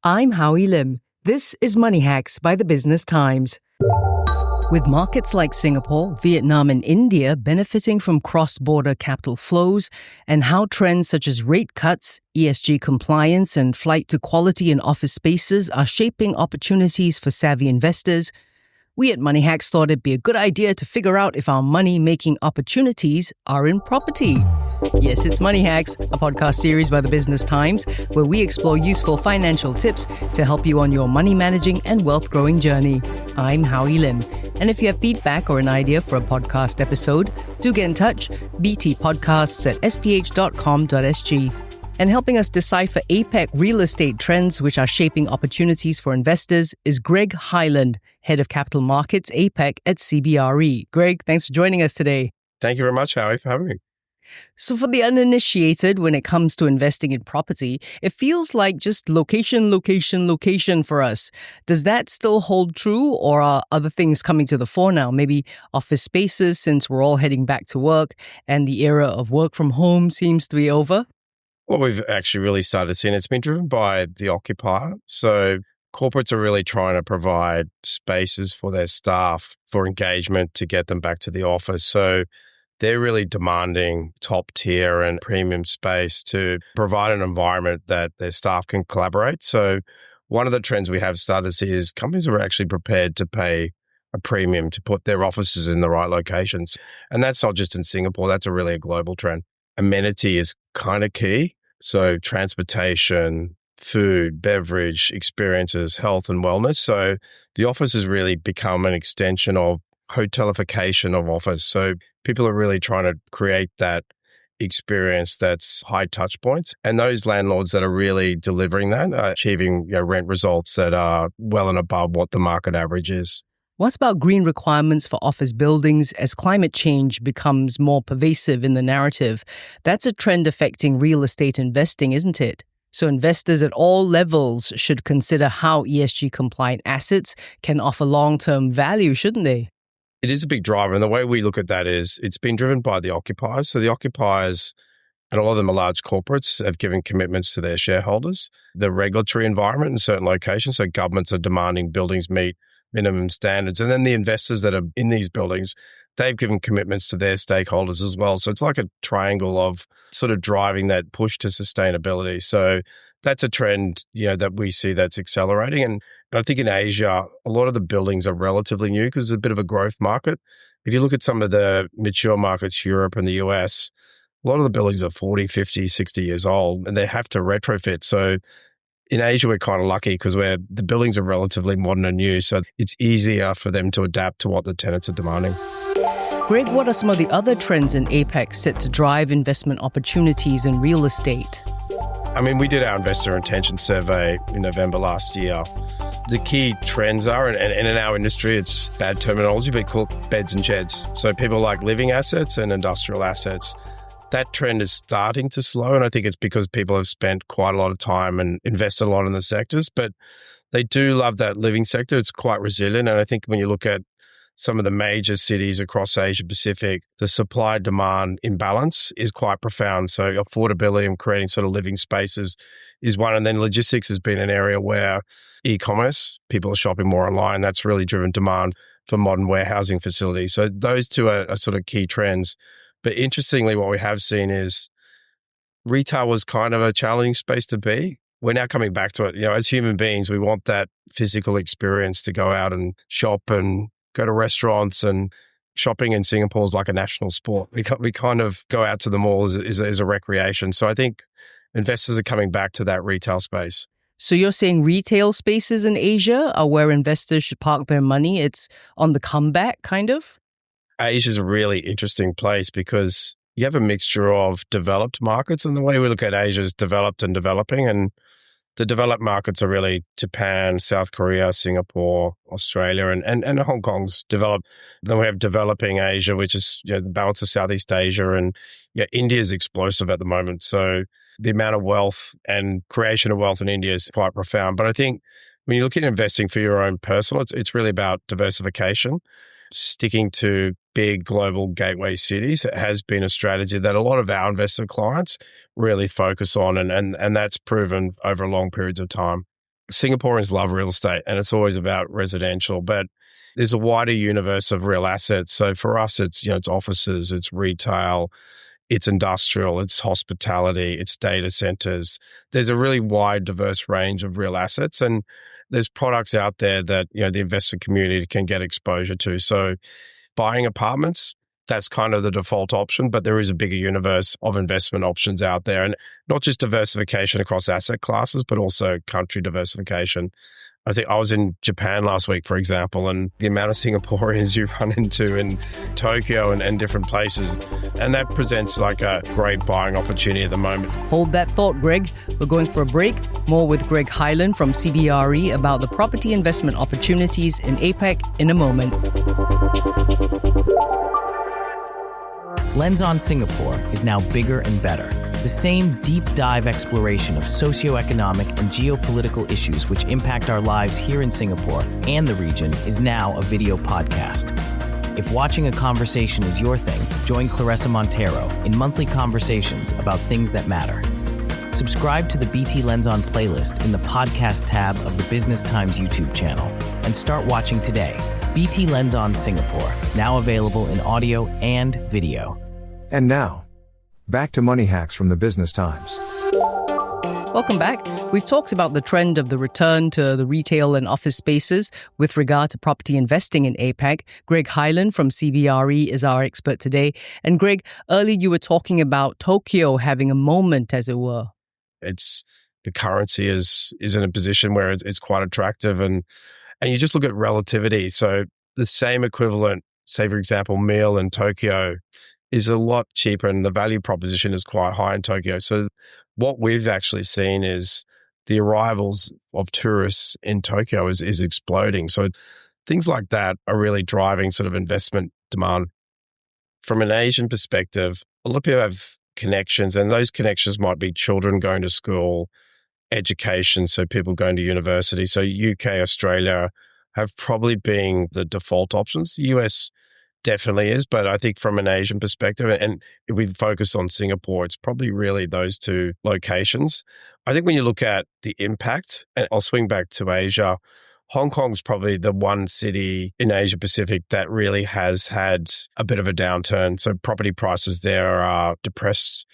I'm Howie Lim. This is Money Hacks by the Business Times. With markets like Singapore, Vietnam and India benefiting from cross-border capital flows and how trends such as rate cuts, ESG compliance and flight to quality in office spaces are shaping opportunities for savvy investors, we at Money Hacks thought it'd be a good idea to figure out if our money-making opportunities are in property. Yes, it's Money Hacks, a podcast series by the Business Times, where we explore useful financial tips to help you on your money managing and wealth growing journey. I'm Howie Lim. And if you have feedback or an idea for a podcast episode, do get in touch, btpodcasts@sph.com.sg. And helping us decipher APAC real estate trends which are shaping opportunities for investors is Greg Hyland, Head of Capital Markets APAC at CBRE. Greg, thanks for joining us today. Thank you very much, Howie, for having me. So for the uninitiated, when it comes to investing in property, it feels like just location for us. Does that still hold true, or are other things coming to the fore now? Maybe office spaces, since we're all heading back to work and the era of work from home seems to be over? What we've actually really started seeing, it's been driven by the occupier. So corporates are really trying to provide spaces for their staff for engagement to get them back to the office. So they're really demanding top tier and premium space to provide an environment that their staff can collaborate. So one of the trends we have started to see is companies are actually prepared to pay a premium to put their offices in the right locations. And that's not just in Singapore, that's really a global trend. Amenity is kind of key. So transportation, food, beverage, experiences, health and wellness. So the office has really become an extension of hotelification of office. So people are really trying to create that experience that's high touch points. And those landlords that are really delivering that are achieving rent results that are well and above what the market average is. What's about green requirements for office buildings as climate change becomes more pervasive in the narrative? That's a trend affecting real estate investing, isn't it? So investors at all levels should consider how ESG compliant assets can offer long-term value, shouldn't they? It is a big driver. And the way we look at that is it's been driven by the occupiers. So the occupiers, and a lot of them are large corporates, have given commitments to their shareholders. The regulatory environment in certain locations, so governments are demanding buildings meet minimum standards. And then the investors that are in these buildings, they've given commitments to their stakeholders as well. So it's like a triangle of sort of driving that push to sustainability. So that's a trend, that we see that's accelerating. And I think in Asia, a lot of the buildings are relatively new because it's a bit of a growth market. If you look at some of the mature markets, Europe and the US, a lot of the buildings are 40, 50, 60 years old and they have to retrofit. So in Asia, we're kind of lucky because the buildings are relatively modern and new. So it's easier for them to adapt to what the tenants are demanding. Greg, what are some of the other trends in APAC set to drive investment opportunities in real estate? We did our investor intention survey in November last year. The key trends are, and in our industry, it's bad terminology, but called beds and sheds. So people like living assets and industrial assets. That trend is starting to slow, and I think it's because people have spent quite a lot of time and invested a lot in the sectors, but they do love that living sector. It's quite resilient, and I think when you look at some of the major cities across Asia Pacific, the supply-demand imbalance is quite profound. So affordability and creating sort of living spaces is one. And then logistics has been an area where e-commerce, people are shopping more online. That's really driven demand for modern warehousing facilities. So those two are sort of key trends. But interestingly, what we have seen is retail was kind of a challenging space to be. We're now coming back to it. As human beings, we want that physical experience to go out and shop and go to restaurants, and shopping in Singapore is like a national sport. We kind of go out to the malls as a recreation. So I think investors are coming back to that retail space. So you're saying retail spaces in Asia are where investors should park their money? It's on the comeback, kind of? Asia is a really interesting place because you have a mixture of developed markets, and the way we look at Asia is developed and developing. And the developed markets are really Japan, South Korea, Singapore, Australia, and Hong Kong's developed. Then we have developing Asia, which is the balance of Southeast Asia, and India is explosive at the moment. So the amount of wealth and creation of wealth in India is quite profound. But I think when you look at investing for your own personal, it's really about diversification. Sticking to big global gateway cities has been a strategy that a lot of our investor clients really focus on, and that's proven over long periods of time. Singaporeans love real estate and it's always about residential, but there's a wider universe of real assets. So for us, it's, it's offices, it's retail, it's industrial, it's hospitality, it's data centers. There's a really wide, diverse range of real assets. And there's products out there that, the investor community can get exposure to. So buying apartments, that's kind of the default option, but there is a bigger universe of investment options out there. And not just diversification across asset classes, but also country diversification. I think I was in Japan last week, for example, and the amount of Singaporeans you run into in Tokyo and different places, and that presents like a great buying opportunity at the moment. Hold that thought, Greg. We're going for a break. More with Greg Hyland from CBRE about the property investment opportunities in APAC in a moment. Lens on Singapore is now bigger and better. The same deep dive exploration of socioeconomic and geopolitical issues which impact our lives here in Singapore and the region is now a video podcast. If watching a conversation is your thing, join Claressa Monteiro in monthly conversations about things that matter. Subscribe to the BT Lens On playlist in the podcast tab of the Business Times YouTube channel and start watching today. BT Lens On Singapore, now available in audio and video. And now, back to Money Hacks from the Business Times. Welcome back. We've talked about the trend of the return to the retail and office spaces with regard to property investing in APAC. Greg Hyland from CBRE is our expert today. And Greg, earlier you were talking about Tokyo having a moment, as it were. The currency is in a position where it's quite attractive, and you just look at relativity. So the same equivalent, say for example, meal in Tokyo is a lot cheaper and the value proposition is quite high in Tokyo. So what we've actually seen is the arrivals of tourists in Tokyo is exploding. So things like that are really driving sort of investment demand. From an Asian perspective, a lot of people have connections, and those connections might be children going to school, education, so people going to university. So UK, Australia have probably been the default options. The US definitely is, but I think from an Asian perspective, and if we focus on Singapore, it's probably really those two locations. I think when you look at the impact, and I'll swing back to Asia, Hong Kong's probably the one city in Asia Pacific that really has had a bit of a downturn. So property prices there are depressed.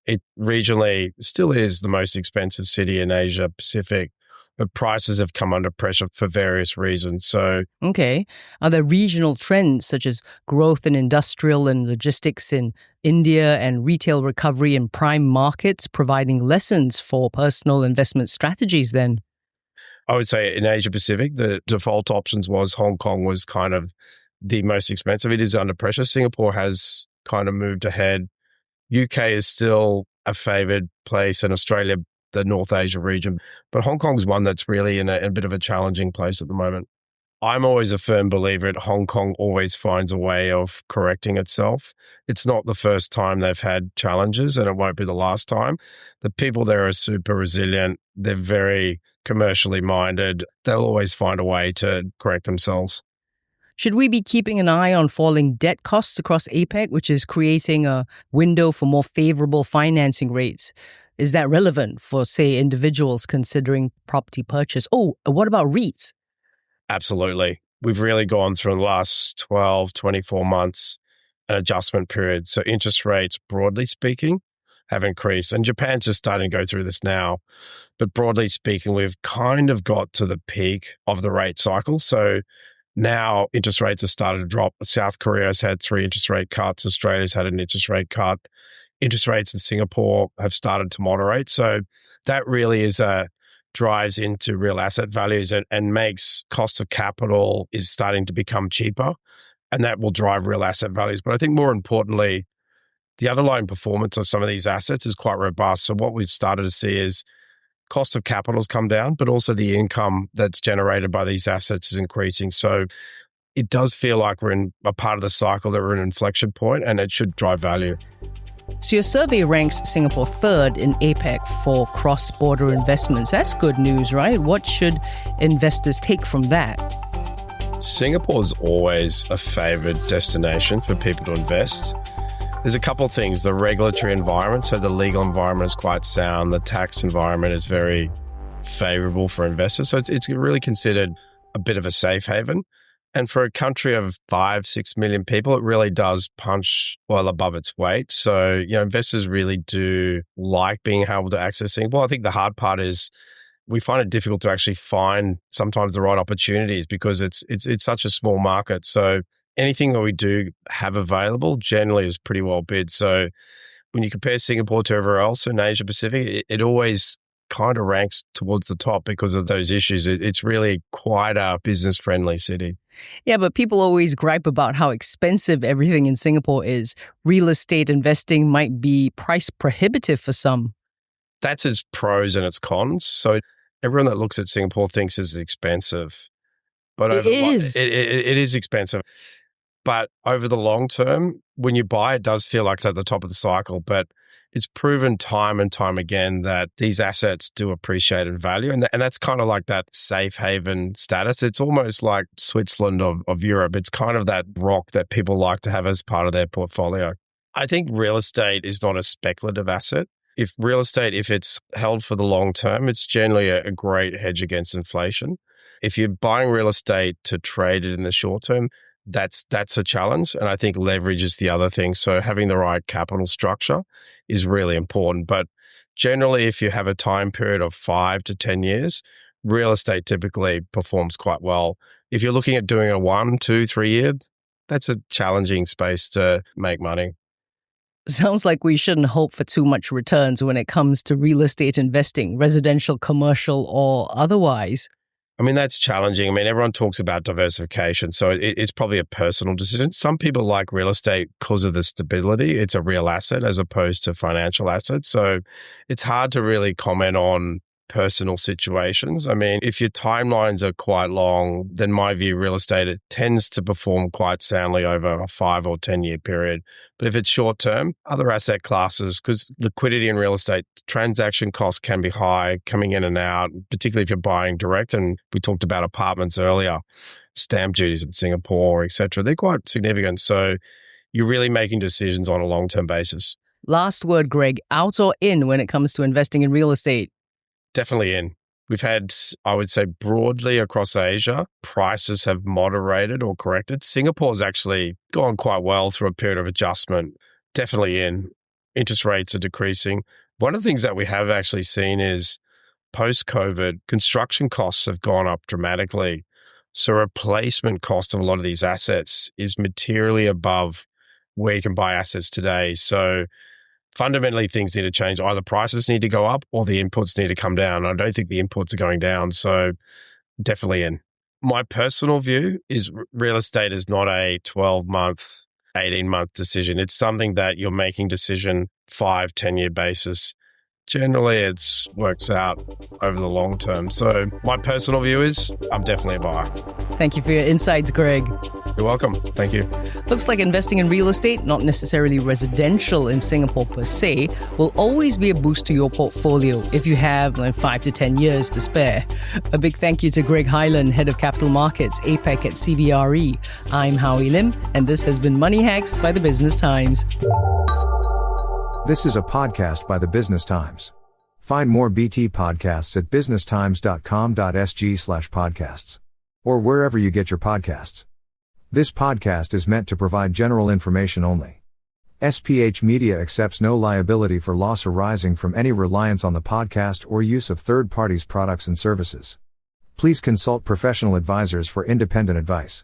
It regionally still is the most expensive city in Asia Pacific, but prices have come under pressure for various reasons. So, okay. Are there regional trends such as growth in industrial and logistics in India and retail recovery in prime markets providing lessons for personal investment strategies then? I would say in Asia Pacific, the default options was Hong Kong was kind of the most expensive. It is under pressure. Singapore has kind of moved ahead. UK is still a favored place, and Australia, the North Asia region. But Hong Kong's one that's really in a bit of a challenging place at the moment. I'm always a firm believer that Hong Kong always finds a way of correcting itself. It's not the first time they've had challenges, and it won't be the last time. The people there are super resilient. They're very commercially minded. They'll always find a way to correct themselves. Should we be keeping an eye on falling debt costs across APAC, which is creating a window for more favorable financing rates? Is that relevant for, say, individuals considering property purchase? Oh, what about REITs? Absolutely. We've really gone through the last 12, 24 months an adjustment period. So interest rates, broadly speaking, have increased. And Japan's just starting to go through this now. But broadly speaking, we've kind of got to the peak of the rate cycle. So now interest rates have started to drop. South Korea has had 3 interest rate cuts. Australia's had an interest rate cut. Interest rates in Singapore have started to moderate. So that really drives into real asset values and makes cost of capital is starting to become cheaper. And that will drive real asset values. But I think more importantly, the underlying performance of some of these assets is quite robust. So what we've started to see is cost of capital has come down, but also the income that's generated by these assets is increasing. So it does feel like we're in a part of the cycle that we're in an inflection point, and it should drive value. So your survey ranks Singapore third in APAC for cross-border investments. That's good news, right? What should investors take from that? Singapore's always a favored destination for people to invest. There's a couple of things. The regulatory environment, so the legal environment is quite sound. The tax environment is very favorable for investors. So it's really considered a bit of a safe haven. And for a country of 5-6 million people, it really does punch well above its weight. So, investors really do like being able to access Singapore. I think the hard part is we find it difficult to actually find sometimes the right opportunities because it's such a small market. So anything that we do have available generally is pretty well bid. So when you compare Singapore to everywhere else in Asia Pacific, it always kind of ranks towards the top because of those issues. It's really quite a business-friendly city. Yeah, but people always gripe about how expensive everything in Singapore is. Real estate investing might be price prohibitive for some. That's its pros and its cons. So everyone that looks at Singapore thinks it's expensive. But It is. It is expensive. But over the long term, when you buy, it does feel like it's at the top of the cycle. But it's proven time and time again that these assets do appreciate in value. And that's kind of like that safe haven status. It's almost like Switzerland of Europe. It's kind of that rock that people like to have as part of their portfolio. I think real estate is not a speculative asset. If it's held for the long term, it's generally a great hedge against inflation. If you're buying real estate to trade it in the short term, that's a challenge. And I think leverage is the other thing. So having the right capital structure is really important. But generally, if you have a time period of 5 to 10 years, real estate typically performs quite well. If you're looking at doing a 1, 2, 3 year, that's a challenging space to make money. Sounds like we shouldn't hope for too much returns when it comes to real estate investing, residential, commercial, or otherwise. I mean, that's challenging. I mean, everyone talks about diversification, so it's probably a personal decision. Some people like real estate because of the stability. It's a real asset as opposed to financial assets. So it's hard to really comment on personal situations. I mean, if your timelines are quite long, then my view, real estate, it tends to perform quite soundly over a 5 or 10 year period. But if it's short term, other asset classes, because liquidity in real estate, transaction costs can be high coming in and out, particularly if you're buying direct. And we talked about apartments earlier, stamp duties in Singapore, et cetera. They're quite significant. So you're really making decisions on a long-term basis. Last word, Greg, out or in when it comes to investing in real estate? Definitely in. We've had, I would say, broadly across Asia, prices have moderated or corrected. Singapore's actually gone quite well through a period of adjustment. Definitely in. Interest rates are decreasing. One of the things that we have actually seen is post-COVID, construction costs have gone up dramatically. So replacement cost of a lot of these assets is materially above where you can buy assets today. So fundamentally, things need to change. Either prices need to go up or the inputs need to come down. I don't think the inputs are going down. So definitely in. My personal view is real estate is not a 12-month, 18-month decision. It's something that you're making decision 5, 10-year basis. Generally, it works out over the long term. So my personal view is I'm definitely a buyer. Thank you for your insights, Greg. You're welcome. Thank you. Looks like investing in real estate, not necessarily residential in Singapore per se, will always be a boost to your portfolio if you have 5 to 10 years to spare. A big thank you to Greg Hyland, Head of Capital Markets, APAC at CBRE. I'm Howie Lim, and this has been Money Hacks by the Business Times. This is a podcast by the Business Times. Find more BT podcasts at businesstimes.com.sg/podcasts or wherever you get your podcasts. This podcast is meant to provide general information only. SPH Media accepts no liability for loss arising from any reliance on the podcast or use of third parties' products and services. Please consult professional advisors for independent advice.